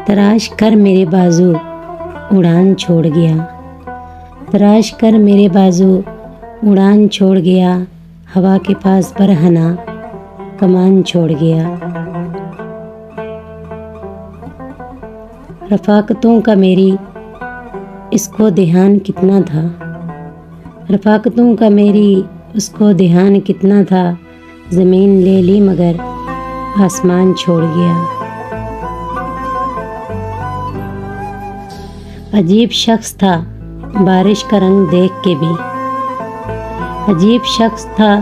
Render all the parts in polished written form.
तराश कर मेरे बाजू उड़ान छोड़ गया। तराश कर मेरे बाजू उड़ान छोड़ गया। हवा के पास बरहना कमान छोड़ गया। रफ़ाक़तों का मेरी इसको ध्यान कितना था। रफ़ाक़तों का मेरी उसको ध्यान कितना था। ज़मीन ले ली मगर आसमान छोड़ गया। अजीब शख्स था बारिश का रंग देख के भी। अजीब शख्स था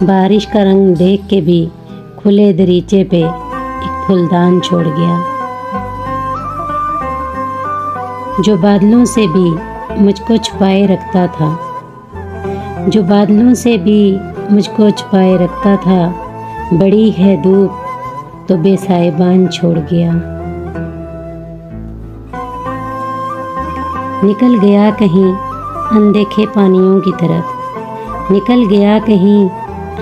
बारिश का रंग देख के भी। खुले दरीचे पे एक फूलदान छोड़ गया। जो बादलों से भी मुझको छुपाए रखता था। जो बादलों से भी मुझको छुपाए रखता था। बड़ी है धूप तो बेसाइबान छोड़ गया। निकल गया कहीं अनदेखे पानियों की तरफ। निकल गया कहीं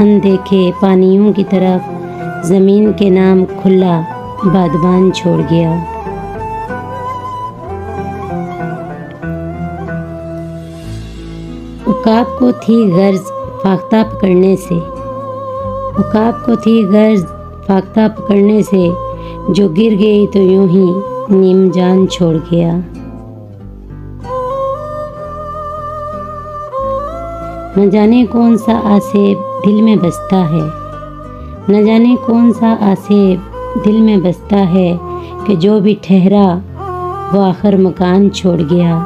अनदेखे पानियों की तरफ। ज़मीन के नाम खुला बादबान छोड़ गया। उकाब को थी गर्ज फाख्ता पकड़ने से। उकाब को थी गर्ज फाख्ता पकड़ने से। जो गिर गई तो यूं ही नीम जान छोड़ गया। न जाने कौन सा आसेब दिल में बसता है। न जाने कौन सा आसेब दिल में बसता है कि जो भी ठहरा वो आखिर मकान छोड़ गया।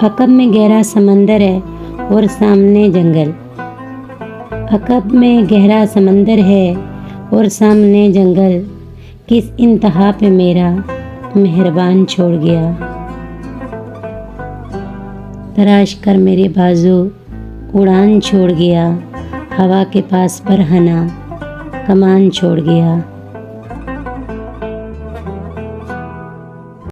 अकब में गहरा समंदर है और सामने जंगल। अकब में गहरा समंदर है और सामने जंगल। किस इंतहा पे मेरा मेहरबान छोड़ गया। तराश कर मेरे बाजू उड़ान छोड़ गया। हवा के पास बरहना कमान छोड़ गया।